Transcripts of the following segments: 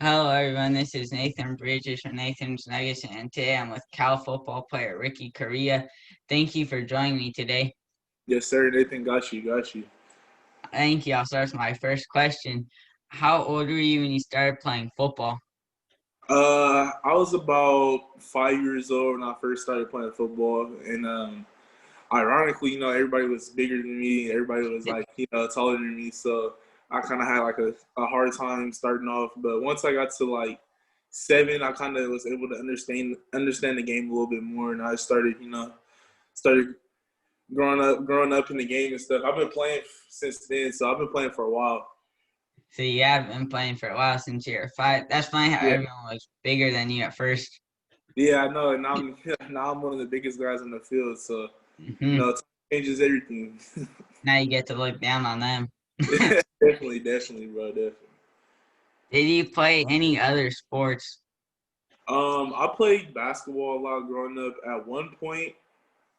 Hello, everyone. This is Nathan Bridges from Nathan's Nuggets, and today I'm with Cal football player Ricky Correia. Thank you for joining me today. Yes, sir. Nathan, got you, got you. Thank you. I'll start with my first question. How old were you when you started playing football? I was about 5 years old when I first started playing football, and ironically, everybody was bigger than me. Everybody was like, taller than me. So I kind of had like a hard time starting off. But once I got to like 7, I kind of was able to understand the game a little bit more, and I started growing up in the game and stuff. I've been playing since then, so I've been playing for a while. So you have been playing for a while since you were 5. That's funny how Yeah. everyone was bigger than you at first. Yeah, I know, and now I'm one of the biggest guys in the field, so Hmm. time changes everything. Now you get to look down on them. Definitely, bro, definitely. Did you play any other sports? I played basketball a lot growing up. At one point,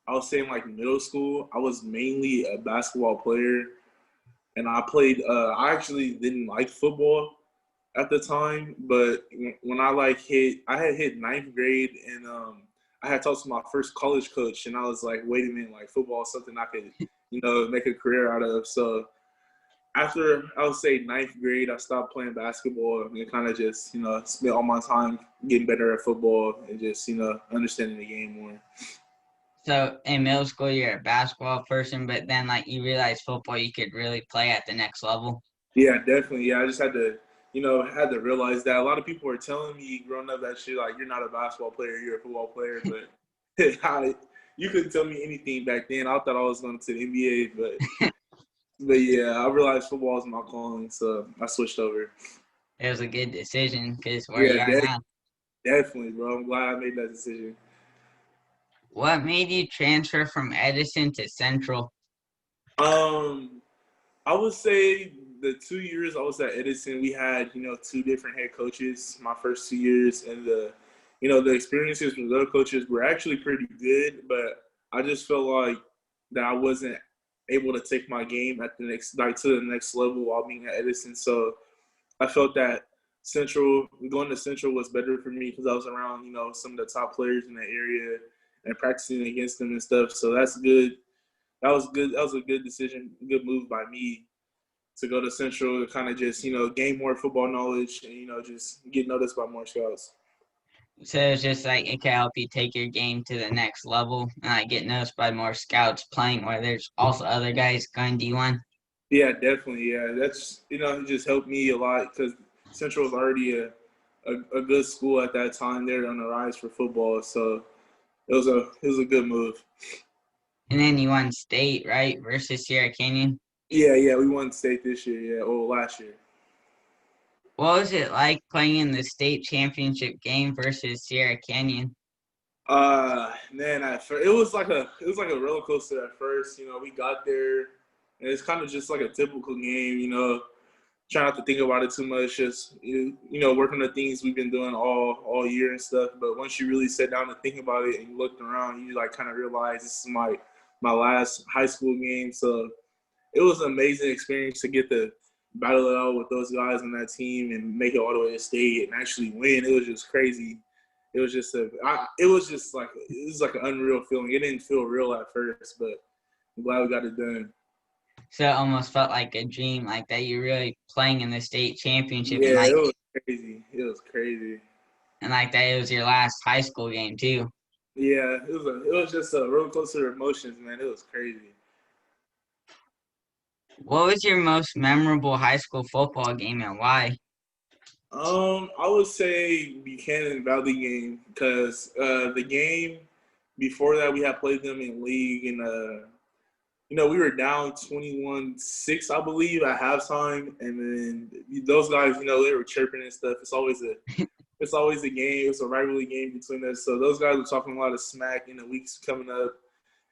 I was saying like middle school, I was mainly a basketball player, and I played. I actually didn't like football at the time, but when I had hit ninth grade, and I had talked to my first college coach, and I was like, wait a minute, like football is something I could, make a career out of. So after I would say ninth grade, I stopped playing basketball and kind of just, spent all my time getting better at football and just, understanding the game more. So in middle school, you're a basketball person, but then like you realized football, you could really play at the next level. Yeah, definitely. Yeah, I just had to realize that a lot of people were telling me growing up that shit, like, you're not a basketball player, you're a football player. But you couldn't tell me anything back then. I thought I was going to the NBA, but yeah, I realized football is my calling, so I switched over. It was a good decision because where Yeah, you are now. definitely, bro. I'm glad I made that decision. What made you transfer from Edison to Central? Um, I would say the 2 years I was at Edison, we had, two different head coaches my first 2 years, and the experiences with the other coaches were actually pretty good, but I just felt like that I wasn't able to take my game at the next, like, to the next level while being at Edison. So I felt that going to Central was better for me because I was around, some of the top players in the area and practicing against them and stuff. So that's good. That was good. That was a good decision, good move by me to go to Central to kind of just, gain more football knowledge and, just get noticed by more scouts. So it's just like it can help you take your game to the next level and like get noticed by more scouts playing where there's also other guys going D1. Yeah, definitely. Yeah, that's, it just helped me a lot because Central was already a good school at that time. They're on the rise for football. So it was a good move. And then you won state, right? Versus Sierra Canyon. Yeah, we won state this year. Yeah, or last year. What was it like playing in the state championship game versus Sierra Canyon? Man, it was like a roller coaster at first. We got there, and it's kind of just like a typical game. Try not to think about it too much. Just work on the things we've been doing all year and stuff. But once you really sit down and think about it, and you looked around, you like kind of realize this is my last high school game. So it was an amazing experience to get to battle it out with those guys on that team and make it all the way to state and actually win. It was just crazy. It was just like an unreal feeling. It didn't feel real at first, but I'm glad we got it done. So it almost felt like a dream, like that you're really playing in the state championship Yeah, it was crazy. It was crazy. and like that it was your last high school game too. Yeah, it was just a roller coaster of emotions, man. It was crazy. What was your most memorable high school football game and why? I would say Buchanan Valley game because the game before that we had played them in league and we were down 21-6, I believe, at halftime, and then those guys, they were chirping and stuff. It's always a game. It's a rivalry game between us. So those guys were talking a lot of smack in the weeks coming up.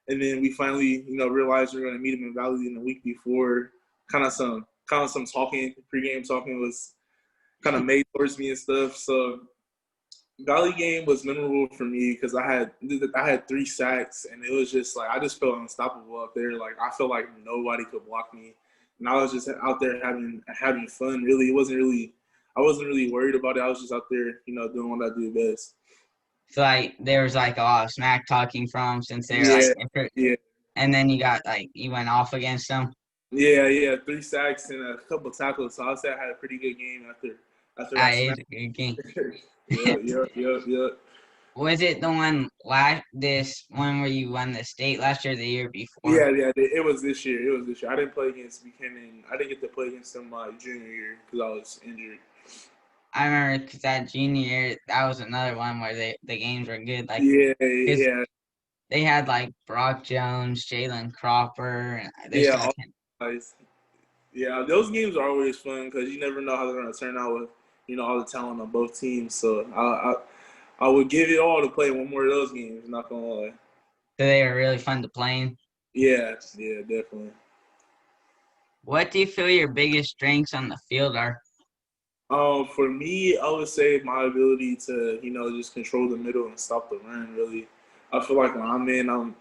And then we finally, realized we were going to meet them in Valley in the week before. Kind of some talking, pregame talking was kind of made towards me and stuff. So Valley game was memorable for me because I had 3 sacks and it was just like I just felt unstoppable up there. Like I felt like nobody could block me, and I was just out there having fun. Really, it wasn't really. I wasn't really worried about it. I was just out there, doing what I do best. So like there was like a lot of smack talking from 'em since they're like Yeah, different, yeah, and then you got like you went off against them. yeah. 3 sacks and a couple tackles. So I would say I had a pretty good game after That that is smack. a good game. Yeah. Was it the one this one where you won the state last year, or the year before? Yeah. It was this year. It was this year. I didn't play against Buchanan. I didn't get to play against them my junior year because I was injured. I remember because that junior year, that was another one where the games were good. Like, Yeah, because yeah, they had like Brock Jones, Jalen Cropper, and they yeah. still had All guys. Yeah, those games are always fun because you never know how they're going to turn out with all the talent on both teams. So I would give it all to play one more of those games. Not gonna lie. so they were really fun to play in. Yeah, definitely. What do you feel your biggest strengths on the field are? For me, I would say my ability to just control the middle and stop the run. Really, I feel like when I'm in, I'm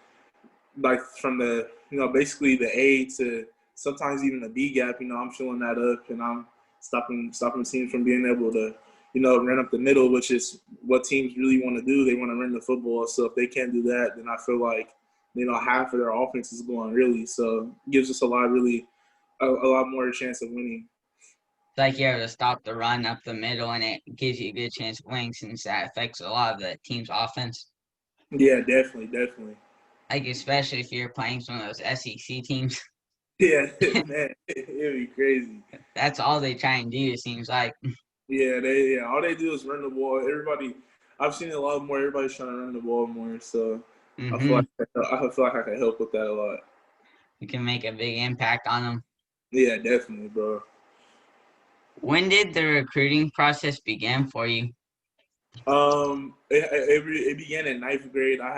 like from the basically the A to sometimes even the B gap. I'm filling that up and I'm stopping teams from being able to run up the middle, which is what teams really want to do. They want to run the football. So if they can't do that, then I feel like half of their offense is going really. So it gives us a lot more chance of winning. It's like you're able to stop the run up the middle, and it gives you a good chance of winning since that affects a lot of the team's offense. Yeah, definitely. Like especially if you're playing some of those SEC teams, Yeah, man, it'd be crazy. that's all they try and do. It seems like. Yeah, all they do is run the ball. I've seen it a lot more. Everybody's trying to run the ball more, so I feel Mm-hmm. like I feel like I can help with that a lot. You can make a big impact on them. Yeah, definitely, bro. When did the recruiting process begin for you? It began in ninth grade. I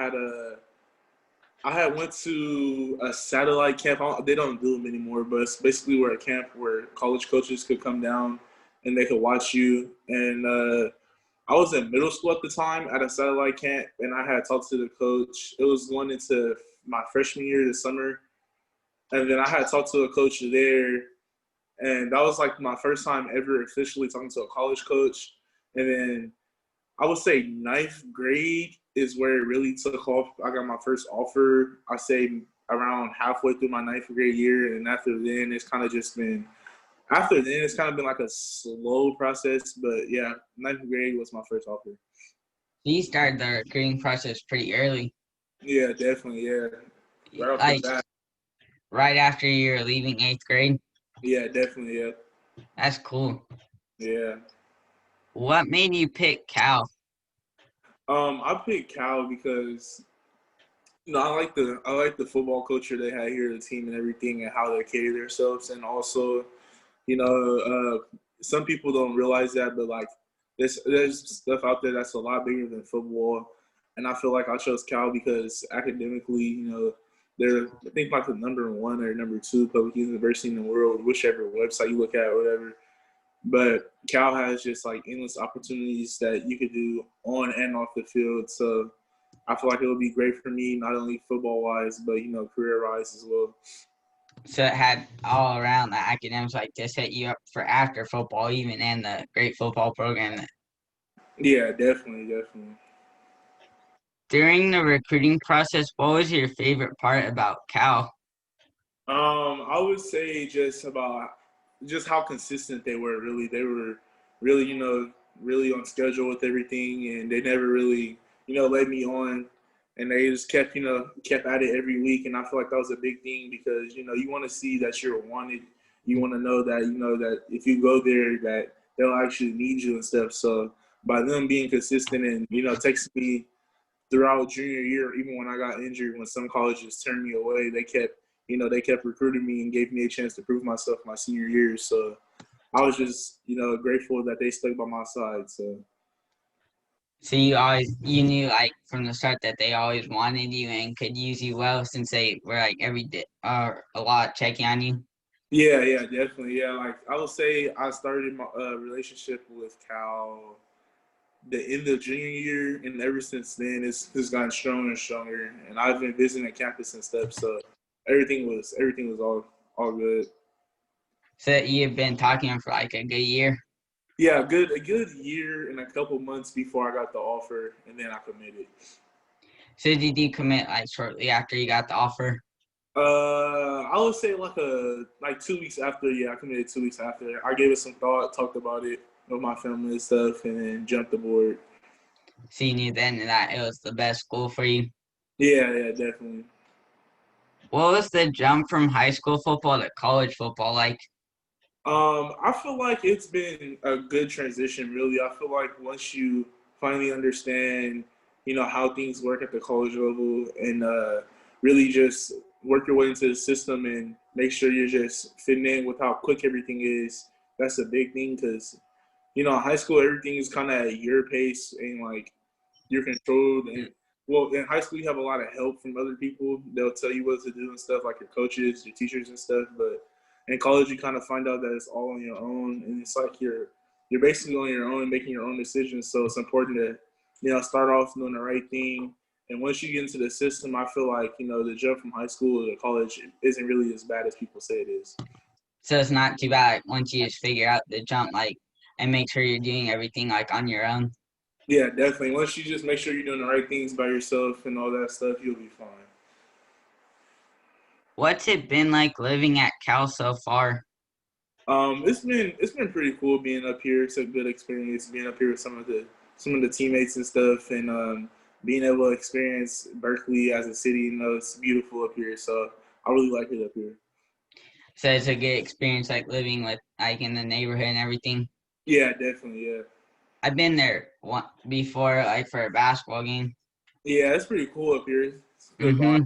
had went to a satellite camp. They don't do them anymore, but it's basically where a camp where college coaches could come down and they could watch you. And I was in middle school at the time at a satellite camp, and I had talked to the coach. It was going into my freshman year this summer, and then I had talked to a coach there, and that was like my first time ever officially talking to a college coach. And then I would say ninth grade is where it really took off. I got my first offer, I say around halfway through my ninth grade year. And after then, it's kind of been like a slow process. But yeah, ninth grade was my first offer. You started the recruiting process pretty early, Yeah, definitely. Yeah. Right off the like bat. right after you're leaving eighth grade. Yeah, definitely. Yeah. That's cool. Yeah. What made you pick Cal? I picked Cal because I like the football culture they had here, the team and everything, and how they carry themselves, and also some people don't realize that, but like there's stuff out there that's a lot bigger than football, and I feel like I chose Cal because academically, they're I think like the number one or number two public university in the world, whichever website you look at or whatever. But Cal has just like endless opportunities that you could do on and off the field. So I feel like it would be great for me, not only football wise, but career wise as well. So it had all around the academics like to set you up for after football, even and the great football program. Yeah, definitely. During the recruiting process, what was your favorite part about Cal? I would say just how consistent they were. Really, they were really, really on schedule with everything, and they never really, led me on. And they just kept at it every week, and I feel like that was a big thing because you want to see that you're wanted. You want to know that that if you go there, that they'll actually need you and stuff. So by them being consistent and texting me throughout junior year, even when I got injured, when some colleges turned me away, they kept recruiting me and gave me a chance to prove myself my senior year. So I was just, grateful that they stuck by my side. So So you knew like from the start that they always wanted you and could use you well since they were like every day or a lot checking on you. yeah, definitely. Yeah, like I would say I started my relationship with Cal the end of junior year, and ever since then, it's gotten stronger and stronger. And I've been visiting campus and stuff, so everything was all good. So you've been talking to them for like a good year. Yeah, a good year and a couple months before I got the offer, and then I committed. So did you commit like shortly after you got the offer? I would say like 2 weeks after. Yeah, I committed 2 weeks after. I gave it some thought, talked about it with my family and stuff, and then jumped aboard. So you knew then that it was the best school for you. Yeah, yeah, definitely. What was the jump from high school football to college football like? I feel like it's been a good transition, really. I feel like once you finally understand, how things work at the college level and really just work your way into the system and make sure you're just fitting in with how quick everything is, that's a big thing because, in high school, everything is kind of at your pace and like you're controlled. And well, in high school, you have a lot of help from other people. They'll tell you what to do and stuff, like your coaches, your teachers, and stuff. But in college, you kind of find out that it's all on your own, and it's like you're basically on your own, making your own decisions. So it's important to start off doing the right thing. And once you get into the system, I feel like the jump from high school to college isn't really as bad as people say it is. So it's not too bad once you just figure out the jump like and make sure you're doing everything like on your own. Yeah, definitely. Once you just make sure you're doing the right things by yourself and all that stuff, you'll be fine. What's it been like living at Cal so far? It's been pretty cool being up here. It's a good experience being up here with some of the teammates and stuff, and being able to experience Berkeley as a city. It's beautiful up here, so I really like it up here. So it's a good experience like living with like in the neighborhood and everything. Yeah, definitely. Yeah, I've been there one before like for a basketball game. yeah, it's pretty cool up here. It's a good vibe. Mm-hmm.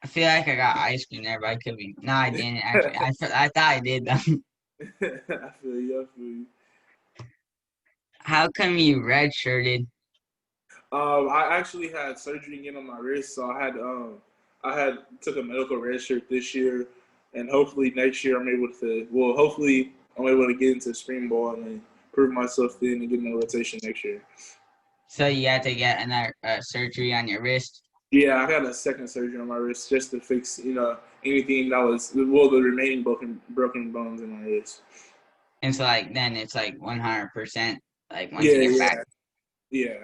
I feel like I got ice cream there, but I could be. No, I didn't actually. I thought I did though. I feel you. I feel you. How come you redshirted? I actually had surgery again on my wrist, so I had took a medical red shirt this year, and hopefully next year I'm able to. Well, hopefully I'm able to get into spring ball and then prove myself then and get in the rotation next year. So you had to get another surgery on your wrist, Yeah, I got a second surgery on my wrist just to fix anything that was the remaining broken bones in my wrist. and so like then it's like 100% like once you Yeah, get back. yeah, yeah.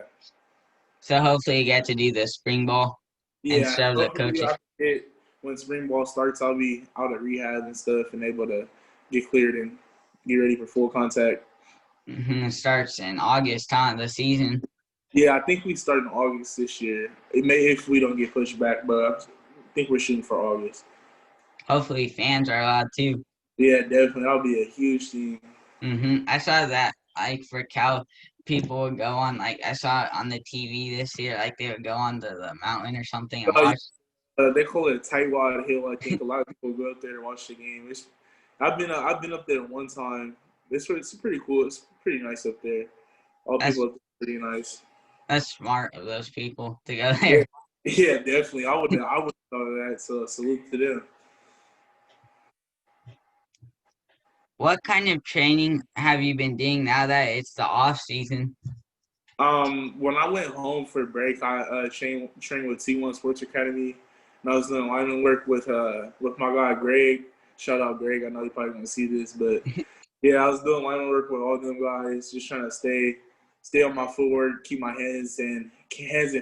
So hopefully you get to do the spring ball and Yeah, show the hopefully coaches. I can get when spring ball starts. I'll be out of rehab and stuff and able to get cleared and get ready for full contact. It starts in August, time the season. Yeah, I think we start in August this year. It may if we don't get pushed back, but I think we're shooting for August. Hopefully fans are allowed too. Yeah, definitely. That'll be a huge thing. I saw that like for Cal, people would go on like I saw it on the TV this year, like they would go on to the mountain or something and Uh, watch. they call it a tightwad hill. I think a lot of people go up there to watch the game. I've been up there one time. It's pretty cool. It's pretty nice up there. All That's people up there are pretty nice. that's smart of those people to go Yeah, there. yeah, definitely. I would have thought of that. So salute to them. What kind of training have you been doing now that it's the off season? When I went home for break, I trained with T1 Sports Academy, and I was doing lineman work with my guy Greg. Shout out Greg. I know you probably gonna see this, but yeah, I was doing lineman work with all them guys, just trying to stay on my footwork, keep my hands and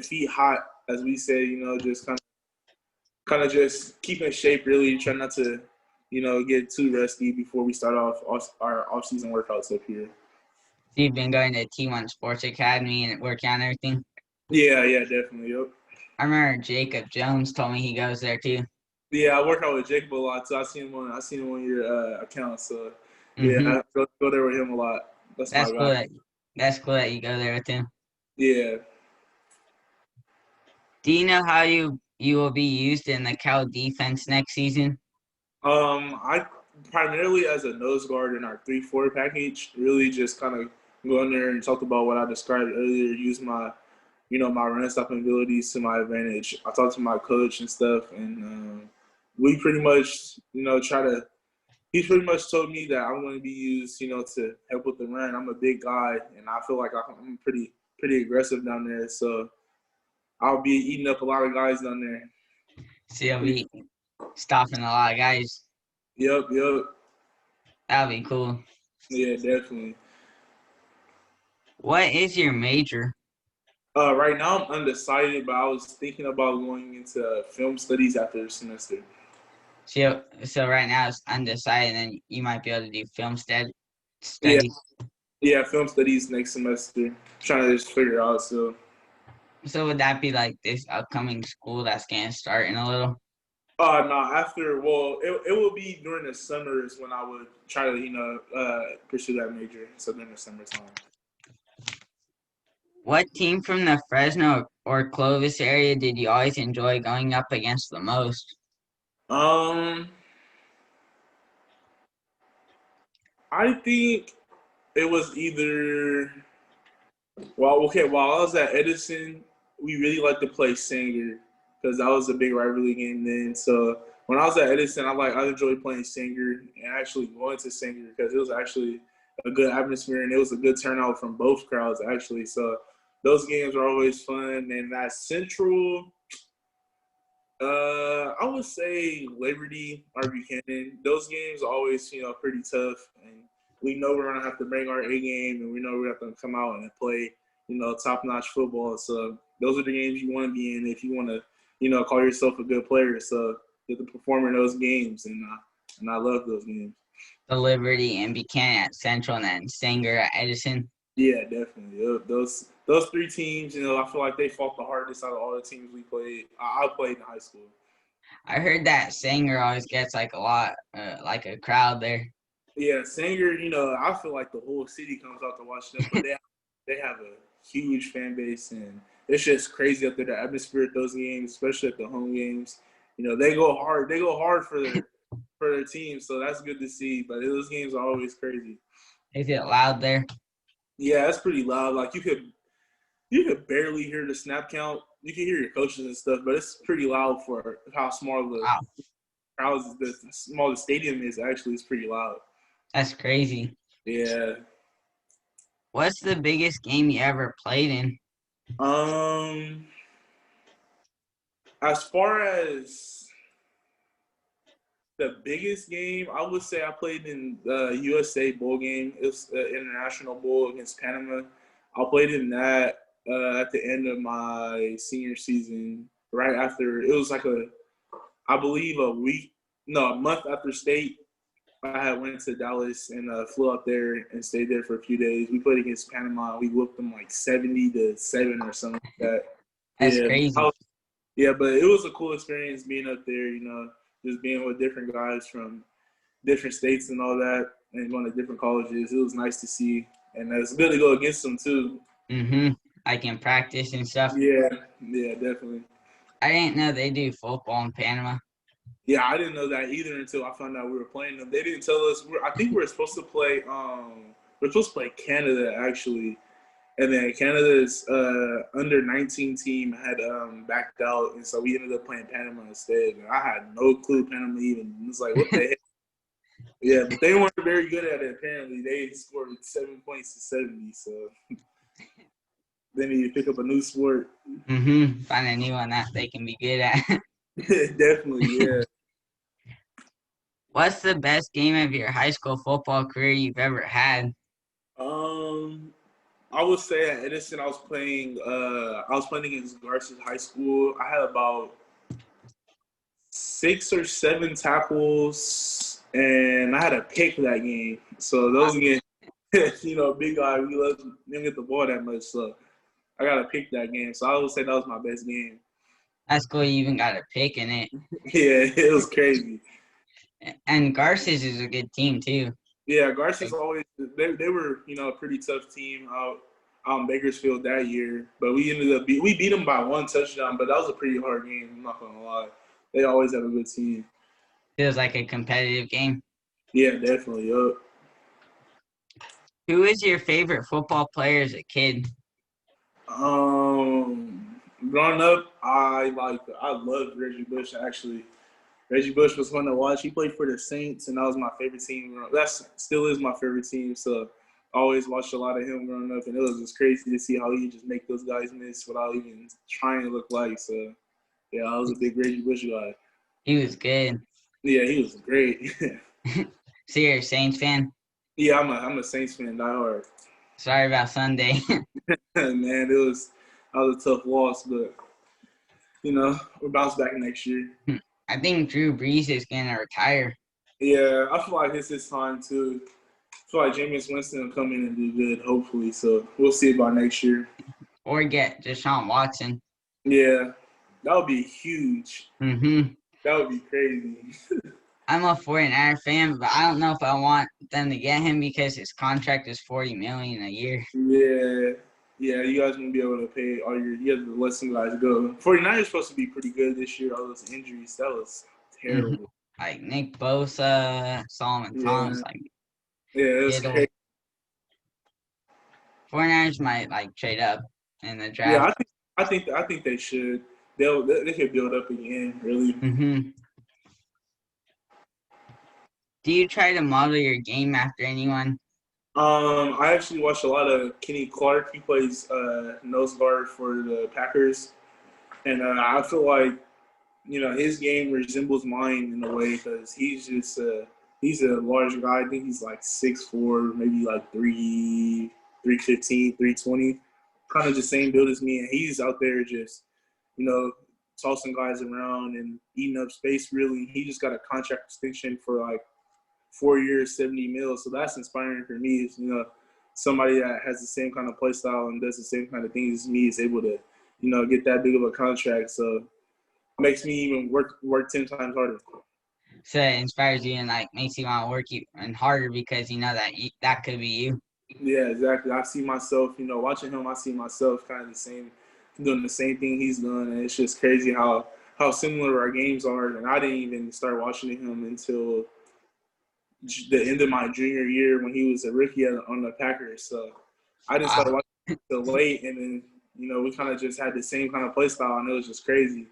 feet hot, as we say. Just kind of just keep in shape. Really, try not to get too rusty before we start off our off season workouts up here. So you've been going to T1 Sports Academy and working on everything. Yeah, yeah, definitely. Yep. I remember Jacob Jones told me he goes there too. Yeah, I work out with Jacob a lot too. I seen him on your account. So yeah, hmm I go there with him a lot. That's my That's cool. guy. That's cool that you go there with him. Yeah. Do you know how you will be used in the Cal defense next season? I primarily as a nose guard in our 3-4 package, really just kind of go in there and talk about what I described earlier. Use my run stopping abilities to my advantage. I talk to my coach and stuff, and we pretty much try to. He's pretty much told me that I'm going to be used, to help with the run. I'm a big guy, and I feel like I'm pretty aggressive down there. So I'll be eating up a lot of guys down there. So you'll be stopping a lot of guys. Yep, yep. That'll be cool. Yeah, definitely. What is your major? Right now I'm undecided, but I was thinking about going into film studies after the semester. So right now it's undecided, and you might be able to do film Yeah, studies. yeah, film studies next semester. Trying to just figure it out. So, So would that be like this upcoming school that's gonna start in a little? no, after it will be during the summers when I would try to pursue that major. So during the summertime. What team from the Fresno or Clovis area did you always enjoy going up against the most? Um, I think it was either while I was at Edison, we really liked to play Sanger because that was a big rivalry game then. So when I was at Edison, I enjoyed playing Sanger and actually going to Sanger because it was actually a good atmosphere and it was a good turnout from both crowds actually. So those games were always fun. And that Central, I would say Liberty or Buchanan. Those games are always pretty tough, and we know we're gonna have to bring our A game, and we know we have to come out and play top notch football. So those are the games you want to be in if you want to call yourself a good player. So you have to perform in those games, and I love those games. The Liberty and Buchanan at Central, and then Sanger at Edison. Yeah, definitely. Those three teams, I feel like they fought the hardest out of all the teams we played. I played in high school. I heard that Sanger always gets like a lot, like a crowd there. Yeah, Sanger, I feel like the whole city comes out to watch them, but they have a huge fan base, and it's just crazy up there. The atmosphere at those games, especially at the home games, they go hard. They go hard for their team, so that's good to see. But those games are always crazy. Is it loud there? Yeah, it's pretty loud. Like you could barely hear the snap count. You can hear your coaches and stuff, but it's pretty loud for how small the Wow, crowds, the small the stadium is. Actually, it's pretty loud. that's crazy. Yeah. What's the biggest game you ever played in? Um, as far as the biggest game, I would say I played in the USA Bowl game. It was the International Bowl against Panama. I played in that at the end of my senior season, right after it was like I believe a month after state. I had went to Dallas and flew out there and stayed there for a few days. We played against Panama. We whooped them like 70-7 or something like that. That's Yeah, crazy. yeah, but it was a cool experience being up there, just being with different guys from different states and all that, and going to different colleges. It was nice to see, and it's good to go against them too. I can practice and stuff. Yeah, yeah, definitely. I didn't know they do football in Panama. Yeah, I didn't know that either until I found out we were playing them. They didn't tell us. I think we were supposed to play. We're supposed to play Canada actually, and then Canada's under 19 team had backed out, and so we ended up playing Panama instead. And I had no clue Panama even. It was like, what the heck? Yeah, but they weren't very good at it. Apparently, they scored 7 points to 70. So they need to pick up a new sport. Find a new one that they can be good at. Definitely, yeah. What's the best game of your high school football career you've ever had? Um, I would say at Edison, I was playing against Garcia High School. I had about 6 or 7 tackles, and I had a pick that game. So those again, big guy, didn't get the ball that much. So I got to pick that game. So I would say that was my best game. That's cool. You even got a pick in it. Yeah, it was crazy. And Garces is a good team too. Yeah, Garcia's always they were a pretty tough team out in Bakersfield that year, but we ended up we beat them by 1 touchdown, but that was a pretty hard game. I'm not gonna lie, they always have a good team. Feels like a competitive game. Yeah, definitely. Yup. Who is your favorite football player as a kid? Growing up, I loved Reggie Bush actually. Reggie Bush was fun to watch. He played for the Saints, and that was my favorite team. That still is my favorite team. So I always watched a lot of him growing up, and it was just crazy to see how he just make those guys miss without even trying to look like. So yeah, I was a big Reggie Bush guy. He was good. Yeah, he was great. So you're a Saints fan? Yeah, I'm a Saints fan, diehard. Sorry about Sunday. Man, that was a tough loss, but we'll bounce back next year. I think Drew Brees is gonna retire Yeah, I feel like it's his time too. I feel like Jameis Winston will come in and do good, hopefully. So we'll see about next year. or get Deshaun Watson. Yeah, that would be huge. Hmm That would be crazy. I'm a 49er fan, but I don't know if I want them to get him because his contract is 40 million a year. Yeah, yeah, you guys won't be able to pay all you have to let some guys go. 49ers supposed to be pretty good this year. All those injuries, that was Hmm terrible. Like Nick Bosa, Solomon Thomas, Yeah, like yeah, it was Kittle. crazy. 49ers might like trade up in the Yeah, draft. I think they should. They could build up again. Really. Hmm Do you try to model your game after anyone? I actually watched a lot of Kenny Clark. He plays nose guard for the Packers, and I feel like his game resembles mine in a way because he's a large guy. I think he's like 6'4", maybe like 315, 320, kind of the same build as me, and he's out there just you know tossing guys around and eating up space. Really, he just got a contract extension for like 4 years, 70 mil. So that's inspiring for me. Is somebody that has the same kind of play style and does the same kind of things as me is able to get that big of a contract. So makes me even work 10 times harder. So it inspires you and like makes you want to work even harder because you know that that could be you. Yeah, exactly. I see myself, watching him. I see myself kind of the same, doing the same thing he's doing, and it's just crazy how similar our games are. And I didn't even start watching him until the end of my junior year when he was a rookie on the Packers. So I didn't start Wow. watching until late, and then we kind of just had the same kind of play style, and it was just crazy.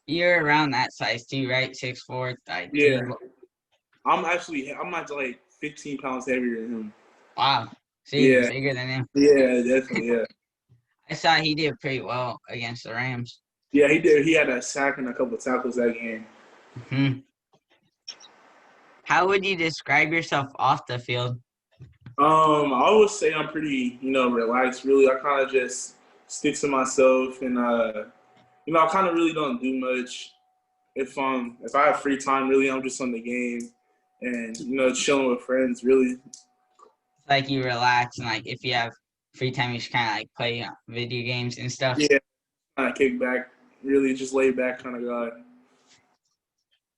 You're around that size too, right? 6'4", like Yeah, two. I'm not like 15 pounds heavier than him. Wow. So you're Yeah, bigger than him. yeah, definitely, yeah. I saw he did pretty well against the Rams. Yeah, he did. He had a sack and a couple of tackles that game. Hmm How would you describe yourself off the field? I would say I'm pretty, relaxed. Really, I kind of just stick to myself, and I kind of really don't do much. If I have free time, really, I'm just on the game, and chilling with friends. Really, It's like you relax and like if you have free time, you should kind of like play video games and stuff. yeah, kind of kick back. Really, just lay back kind of guy.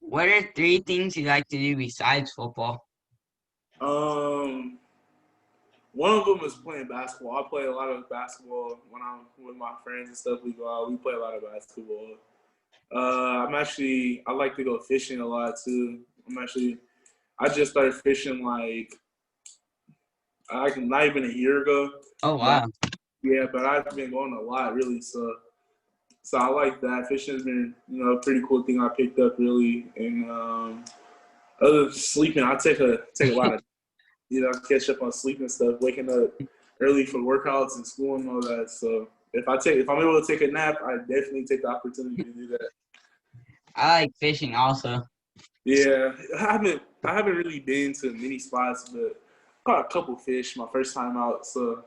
What are three things you like to do besides football? Um, One of them is playing basketball. I play a lot of basketball when I'm with my friends and stuff. We go out. We play a lot of basketball. I like to go fishing a lot too. I just started fishing like not even a year ago. Oh But wow. but I've been going a lot really. So I like that. Fishing has been a pretty cool thing I picked up really. And other than sleeping, I take a lot of catch up on sleep and stuff. Waking up early for workouts and school and all that. So if I'm able to take a nap, I definitely take the opportunity to do that. I like fishing also. Yeah, I haven't really been to many spots, but I caught a couple fish my first time out, so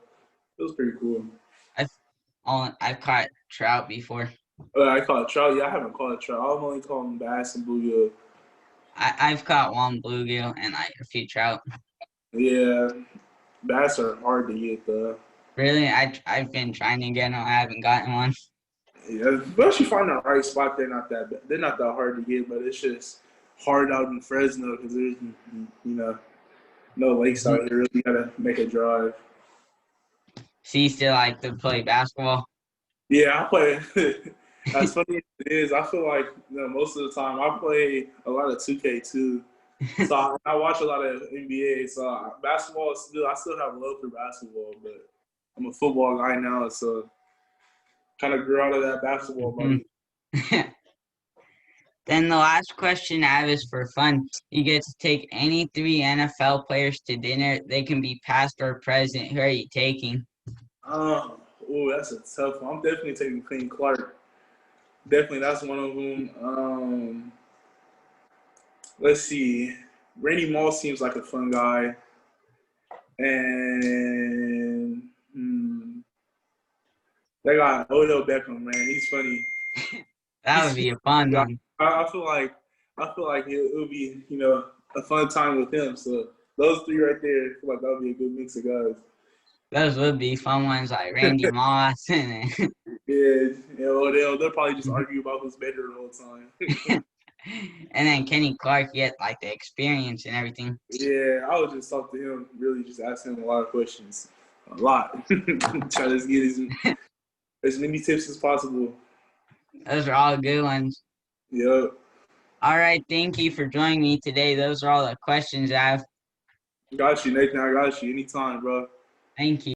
it was pretty cool. I've I've caught trout before. I caught trout. Yeah, I haven't caught trout. I've only caught them bass and bluegill. I've caught one bluegill and like a few trout. Yeah, bass are hard to get though. Really, I've been trying to get them. I haven't gotten one. Yeah, once you find the right spot, they're not that hard to get, but it's just hard out in Fresno because there's no lakes Mhm. out here. You gotta make a drive. So you still like to play basketball? Yeah, I play. As funny as it is, I feel like most of the time I play a lot of 2K too. So I watch a lot of NBA. So basketball is I still have love for basketball, but I'm a football guy now, so kind of grew out of that basketball Mhm. body. Then the last question I have is for fun. You get to take any three NFL players to dinner. They can be past or present. Who are you taking? That's a tough one. I'm definitely taking Clean Clark. Definitely, that's one of them. Let's see. Randy Moss seems like a fun guy. And they got Odell Beckham, man. He's funny. That would be a fun Yeah, one. I feel like it'll be a fun time with him. So those three right there, I feel like that would be a good mix of guys. Those would be fun ones like Randy Moss Yeah, they'll probably just argue about who's better the whole time. and then Kenny Clark get like the experience and everything. Yeah, I would just talk to him, really just ask him a lot of questions. A lot. Try to get as many tips as possible. Those are all good ones. Yep. All right, thank you for joining me today. Those are all the questions I have. Got you, Nathan. I got you. Anytime, bro. Thank you.